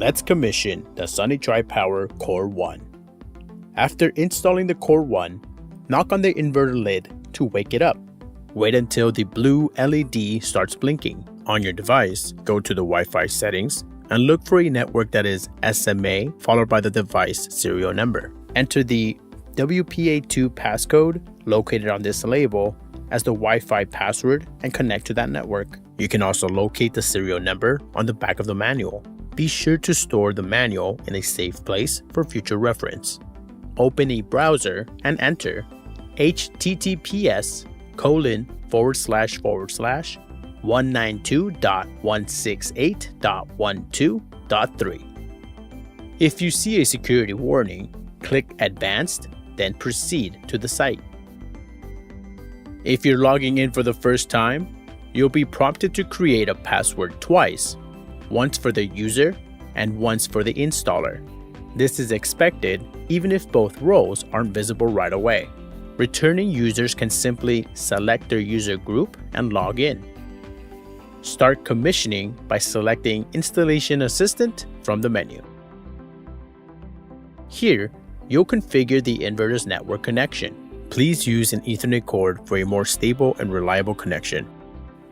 Let's commission the Sunny Tripower CORE1. After installing the CORE1, knock on the inverter lid to wake it up. Wait until the blue LED starts blinking. On your device, go to the Wi-Fi settings and look for a network that is SMA followed by the device serial number. Enter the WPA2 passcode located on this label as the Wi-Fi password and connect to that network. You can also locate the serial number on the back of the manual. Be sure to store the manual in a safe place for future reference. Open a browser and enter https://192.168.12.3. If you see a security warning, click Advanced, then proceed to the site. If you're logging in for the first time, you'll be prompted to create a password twice, once for the user and once for the installer. This is expected even if both roles aren't visible right away. Returning users can simply select their user group and log in. Start commissioning by selecting Installation Assistant from the menu. Here, you'll configure the inverter's network connection. Please use an Ethernet cord for a more stable and reliable connection.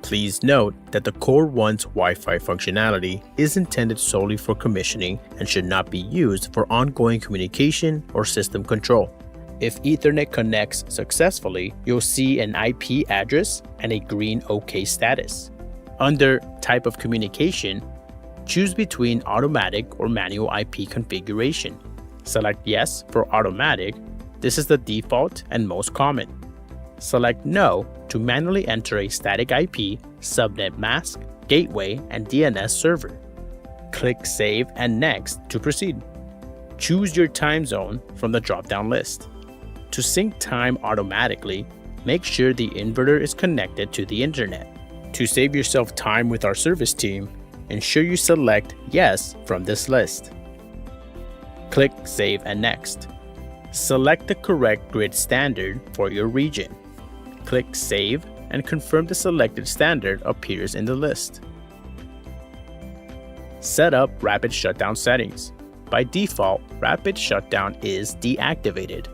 Please note that the CORE1's Wi-Fi functionality is intended solely for commissioning and should not be used for ongoing communication or system control. If Ethernet connects successfully, you'll see an IP address and a green OK status. Under Type of Communication, choose between automatic or manual IP configuration. Select Yes for automatic. This is the default and most common. Select No to manually enter a static IP, subnet mask, gateway, and DNS server. Click Save and Next to proceed. Choose your time zone from the drop-down list. To sync time automatically, make sure the inverter is connected to the internet. To save yourself time with our service team, ensure you select Yes from this list. Click Save and Next. Select the correct grid standard for your region. Click Save and confirm the selected standard appears in the list. Set up Rapid Shutdown settings. By default, Rapid Shutdown is deactivated.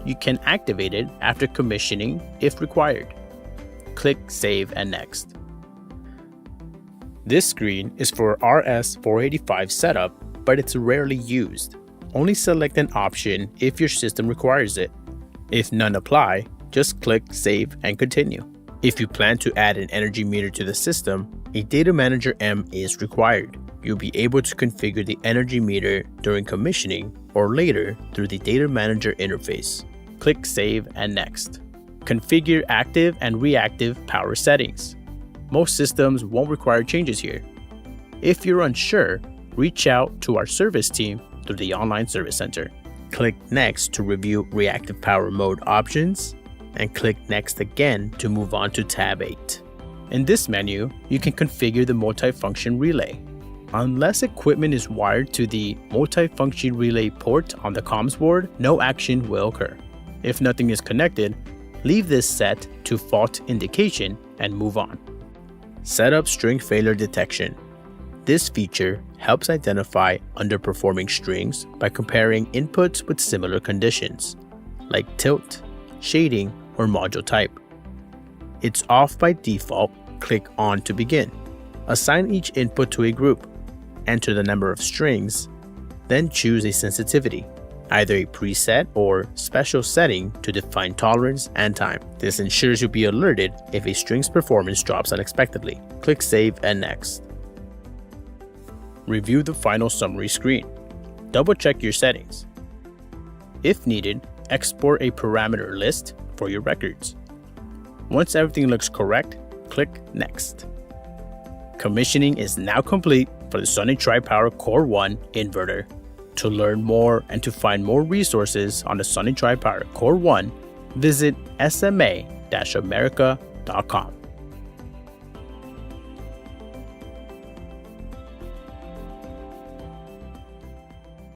You can activate it after commissioning if required. Click Save and Next. This screen is for RS-485 setup, but it's rarely used. Only select an option if your system requires it. If none apply, just click Save and Continue. If you plan to add an energy meter to the system, a Data Manager M is required. You'll be able to configure the energy meter during commissioning or later through the Data Manager interface. Click Save and Next. Configure active and reactive power settings. Most systems won't require changes here. If you're unsure, reach out to our service team through the online service center. Click Next to review reactive power mode options, and click Next again to move on to tab 8. In this menu, you can configure the multifunction relay. Unless equipment is wired to the multifunction relay port on the comms board, no action will occur. If nothing is connected, leave this set to fault indication and move on. Set up string failure detection. This feature helps identify underperforming strings by comparing inputs with similar conditions, like tilt, shading, or module type. It's off by default. Click On to begin. Assign each input to a group. Enter the number of strings, then choose a sensitivity, either a preset or special setting to define tolerance and time. This ensures you'll be alerted if a string's performance drops unexpectedly. Click Save and Next. Review the final summary screen. Double-check your settings. If needed, export a parameter list for your records. Once everything looks correct, click Next. Commissioning is now complete for the Sunny Tripower CORE1 inverter. To learn more and to find more resources on the Sunny Tripower CORE1, visit sma-america.com.